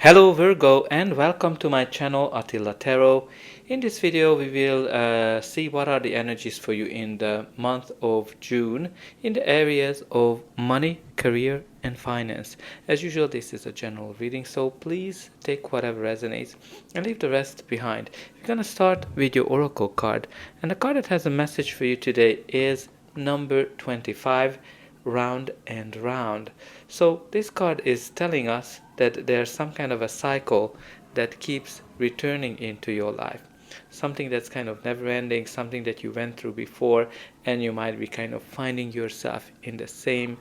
Hello Virgo and welcome to my channel Attila Tarot. In this video we will see what are the energies for you in the month of June in the areas of money, career and finance. As usual, this is a general reading, so please take whatever resonates and leave the rest behind. We're going to start with your oracle card, and the card that has a message for you today is number 25, round and round. So this card is telling us that there's some kind of a cycle that keeps returning into your life. Something that's kind of never ending, something that you went through before, and you might be kind of finding yourself in the same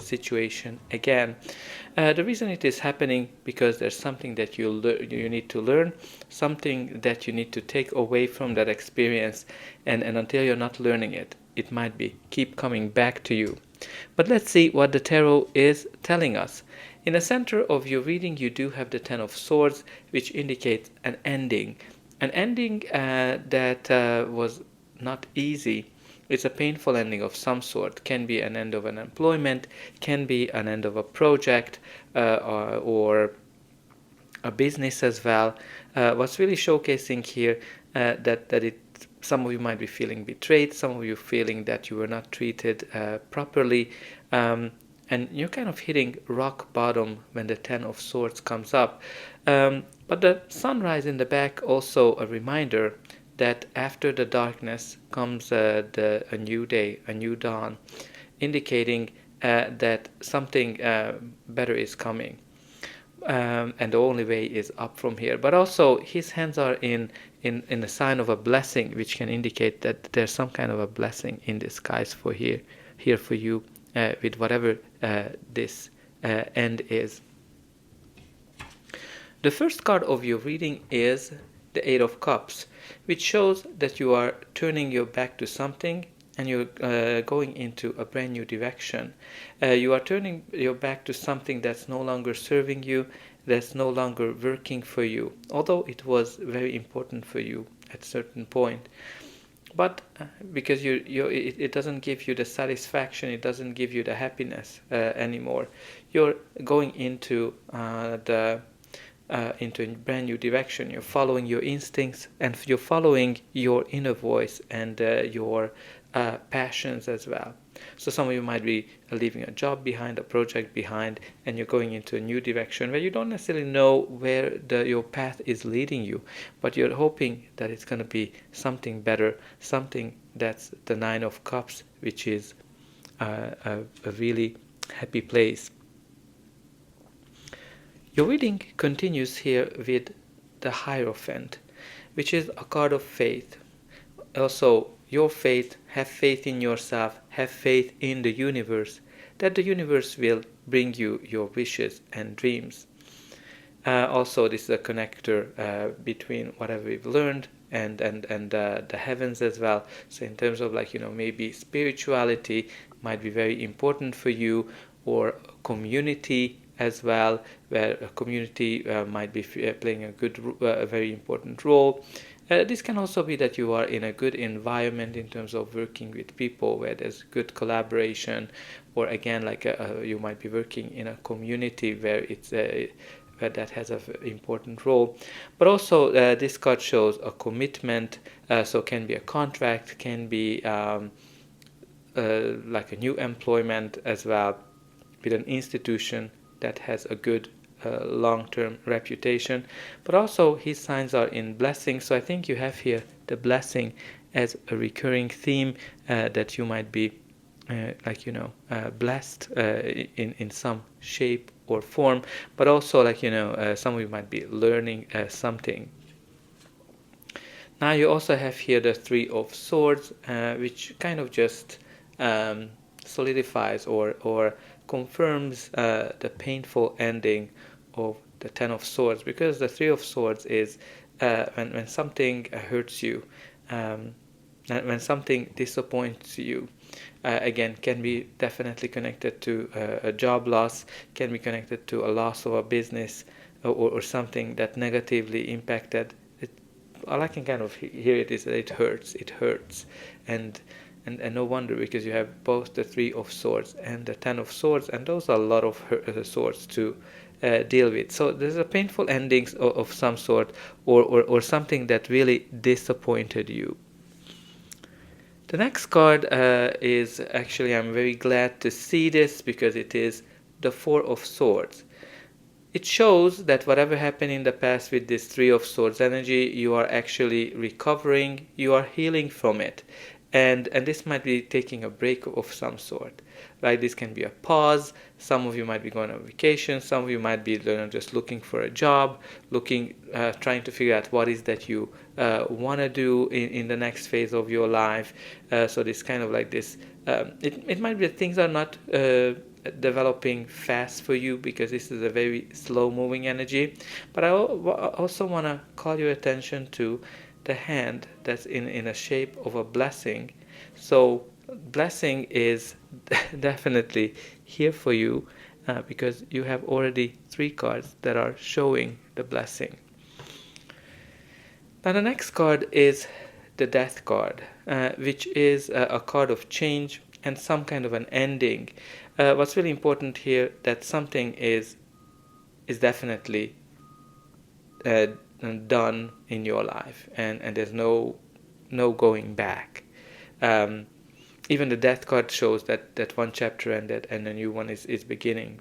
situation again. The reason it is happening because there's something that you need to learn, something that you need to take away from that experience, and until you're not learning it, it might be keep coming back to you. But let's see what the tarot is telling us. In the center of your reading, you do have the Ten of Swords, which indicates an ending. An ending that was not easy. It's a painful ending of some sort. Can be an end of an employment, can be an end of a project, or a business as well. What's really showcasing here that it some of you might be feeling betrayed, some of you feeling that you were not treated properly, and you're kind of hitting rock bottom when the Ten of Swords comes up. But the sunrise in the back also a reminder that after the darkness comes a new day, a new dawn, indicating that something better is coming. And the only way is up from here. But also his hands are in the sign of a blessing, which can indicate that there's some kind of a blessing in disguise for here for you with whatever this end is. The first card of your reading is the Eight of Cups, which shows that you are turning your back to something and you're going into a brand new direction. You are turning your back to something that's no longer serving you, that's no longer working for you, although it was very important for you at a certain point. But because it doesn't give you the satisfaction, it doesn't give you the happiness anymore. You're going into into a brand new direction. You're following your instincts and you're following your inner voice and your passions as well. So some of you might be leaving a job behind, a project behind, and you're going into a new direction where you don't necessarily know where your path is leading you, but you're hoping that it's going to be something better, something that's the Nine of Cups, which is a really happy place. Your reading continues here with the Hierophant, which is a card of faith. Also, your faith, have faith in yourself, have faith in the universe, that the universe will bring you your wishes and dreams. Also, this is a connector between whatever we've learned and the heavens as well. So in terms of maybe spirituality might be very important for you, or community as well, where a community might be playing a very important role. This can also be that you are in a good environment in terms of working with people where there's good collaboration, or again you might be working in a community where it's where that has an important role. But also this card shows a commitment, so can be a contract, can be like a new employment as well, with an institution that has a good long-term reputation. But also his signs are in blessing, so I think you have here the blessing as a recurring theme, that you might be blessed in some shape or form, but also some of you might be learning something. Now you also have here the Three of Swords, which kind of just solidifies or confirms the painful ending of the Ten of Swords, because the Three of Swords is when something hurts you, when something disappoints you. Again, can be definitely connected to a job loss, can be connected to a loss of a business, or something that negatively impacted it. All I can kind of hear it is that it hurts, and no wonder, because you have both the Three of Swords and the Ten of Swords, and those are a lot of swords to deal with. So there's a painful endings of some sort, or something that really disappointed you. The next card is actually, I'm very glad to see this because it is the Four of Swords. It shows that whatever happened in the past with this Three of Swords energy, you are actually recovering, you are healing from it. And this might be taking a break of some sort, right? This can be a pause. Some of you might be going on vacation. Some of you might be just looking for a job, trying to figure out what is that you want to do in the next phase of your life. So this kind of like this, it might be that things are not developing fast for you because this is a very slow moving energy. But I also want to call your attention to the hand that's in a shape of a blessing. So blessing is definitely here for you because you have already 3 cards that are showing the blessing. Now the next card is the Death card, which is a card of change and some kind of an ending. What's really important here, that something is definitely done in your life, and there's no going back. Even the Death card shows that one chapter ended and a new one is beginning.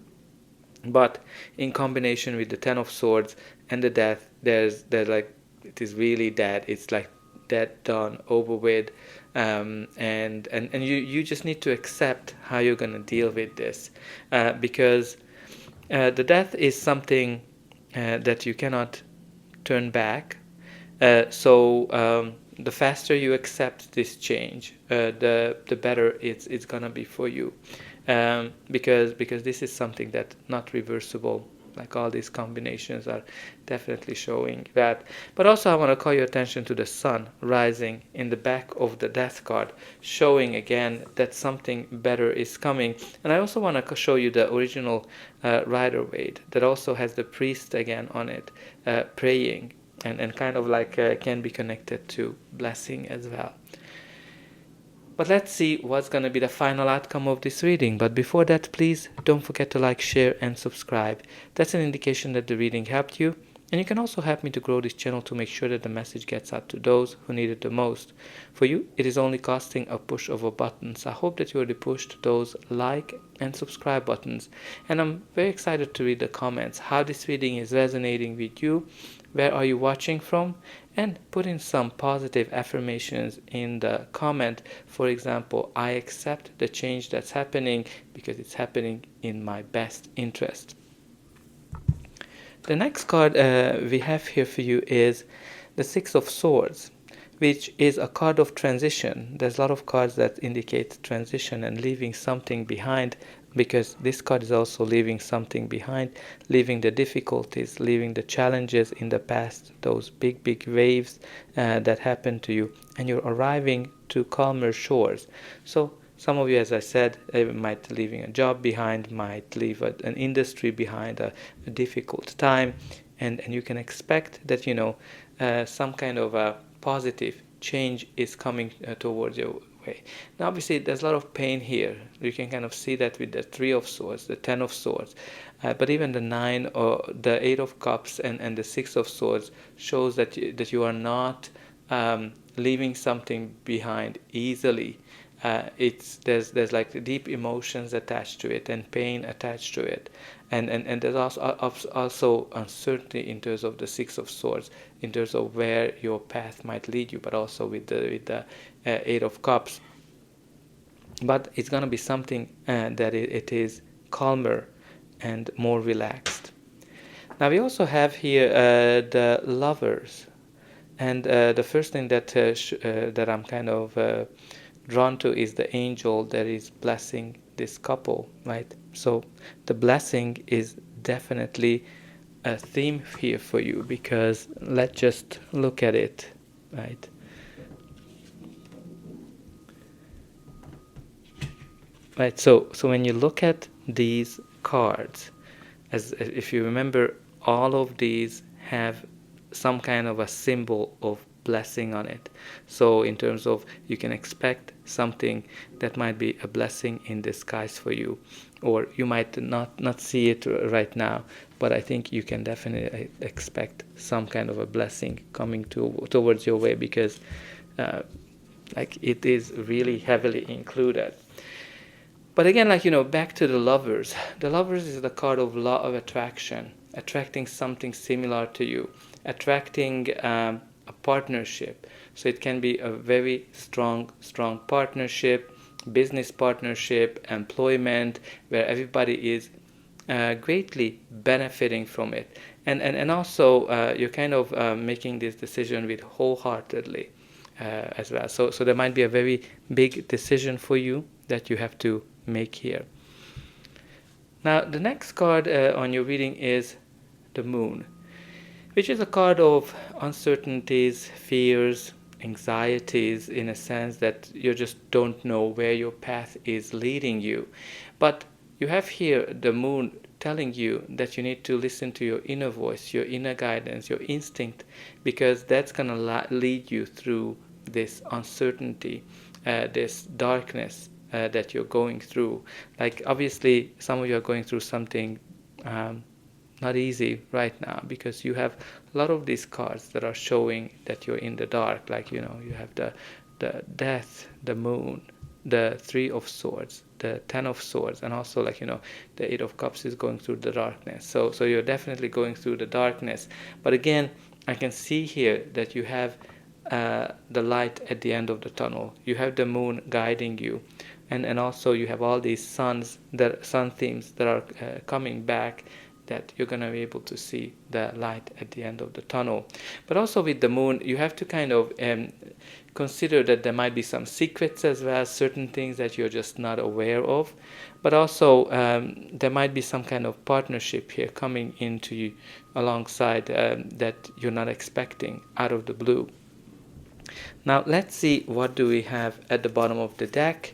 But in combination with the Ten of Swords and the Death, there's like, it is really dead. It's like dead, done, over with, and you just need to accept how you're gonna deal with this, because the Death is something that you cannot turn back. So the faster you accept this change, the better it's gonna be for you, because this is something that not reversible. Like all these combinations are definitely showing that. But also I want to call your attention to the Sun rising in the back of the Death card, showing again that something better is coming. And I also want to show you the original Rider-Waite that also has the priest again on it, praying, and kind of like can be connected to blessing as well. But let's see what's going to be the final outcome of this reading. But before that, please don't forget to like, share and subscribe. That's an indication that the reading helped you. And you can also help me to grow this channel to make sure that the message gets out to those who need it the most. For you, it is only costing a push of a button. So I hope that you already pushed those like and subscribe buttons. And I'm very excited to read the comments, how this reading is resonating with you, where are you watching from, and put in some positive affirmations in the comment. For example, I accept the change that's happening because it's happening in my best interest. The next card we have here for you is the Six of Swords, which is a card of transition. There's a lot of cards that indicate transition and leaving something behind, because this card is also leaving something behind, leaving the difficulties, leaving the challenges in the past, those big waves that happened to you, and you're arriving to calmer shores. So some of you, as I said, might leaving a job behind, might leave an industry behind, a difficult time, and you can expect that, some kind of a positive change is coming towards your way. Now, obviously, there's a lot of pain here. You can kind of see that with the Three of Swords, the Ten of Swords, but even the Nine or the Eight of Cups and the Six of Swords shows that you are not leaving something behind easily. There's like deep emotions attached to it and pain attached to it, and there's also uncertainty in terms of the Six of Swords, in terms of where your path might lead you, but also with the Eight of Cups. But it's gonna be something that it is calmer and more relaxed. Now we also have here the Lovers, and the first thing that I'm kind of drawn to is the angel that is blessing this couple, right? So the blessing is definitely a theme here for you, because let's just look at it, right? Right, so when you look at these cards, as if you remember, all of these have some kind of a symbol of blessing on it. So in terms of, you can expect something that might be a blessing in disguise for you, or you might not see it right now, but I think you can definitely expect some kind of a blessing coming towards your way, because like it is really heavily included. But again, like, back to the Lovers. The Lovers is the card of law of attraction, attracting something similar to you, attracting a partnership. So it can be a very strong partnership, business partnership, employment, where everybody is greatly benefiting from it. And also you're kind of making this decision with wholeheartedly as well. So there might be a very big decision for you that you have to make here. Now the next card on your reading is the Moon, which is a card of uncertainties, fears, anxieties, in a sense that you just don't know where your path is leading you. But you have here the Moon telling you that you need to listen to your inner voice, your inner guidance, your instinct, because that's going to lead you through this uncertainty, this darkness that you're going through. Like, obviously some of you are going through something not easy right now, because you have a lot of these cards that are showing that you're in the dark. Like, you have the Death, the Moon, the Three of Swords, the Ten of Swords, and also, like, the Eight of Cups is going through the darkness. So you're definitely going through the darkness. But again, I can see here that you have the light at the end of the tunnel. You have the Moon guiding you, and also you have all these sun themes that are coming back, that you're going to be able to see the light at the end of the tunnel. But also with the Moon, you have to kind of consider that there might be some secrets as well, certain things that you're just not aware of. But also there might be some kind of partnership here coming into you alongside that you're not expecting out of the blue. Now let's see, what do we have at the bottom of the deck.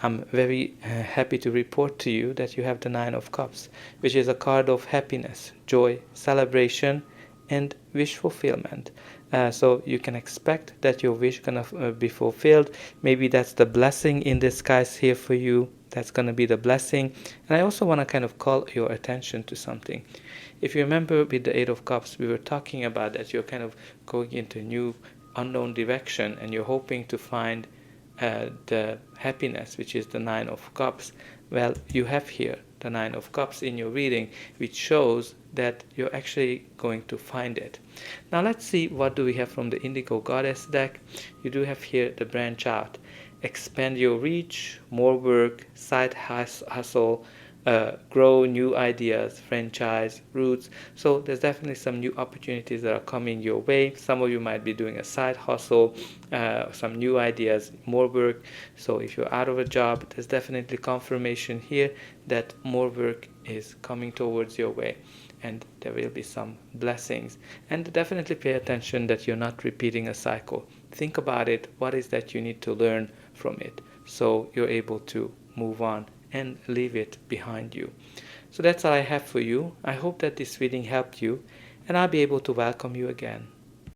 I'm very happy to report to you that you have the Nine of Cups, which is a card of happiness, joy, celebration, and wish fulfillment. So you can expect that your wish gonna be fulfilled. Maybe that's the blessing in disguise here for you. That's gonna be the blessing. And I also want to kind of call your attention to something. If you remember with the Eight of Cups, we were talking about that you're kind of going into a new unknown direction, and you're hoping to find the happiness, which is the Nine of Cups. Well, you have here the Nine of Cups in your reading, which shows that you're actually going to find it. Now let's see, what do we have from the Indigo Goddess deck. You do have here the branch out, expand your reach, more work, side hustle, grow new ideas, franchise, roots. So there's definitely some new opportunities that are coming your way. Some of you might be doing a side hustle, some new ideas, more work. So if you're out of a job, there's definitely confirmation here that more work is coming towards your way, and there will be some blessings. And definitely pay attention that you're not repeating a cycle. Think about it, what is that you need to learn from it, so you're able to move on and leave it behind you. So that's all I have for you. I hope that this reading helped you, and I'll be able to welcome you again.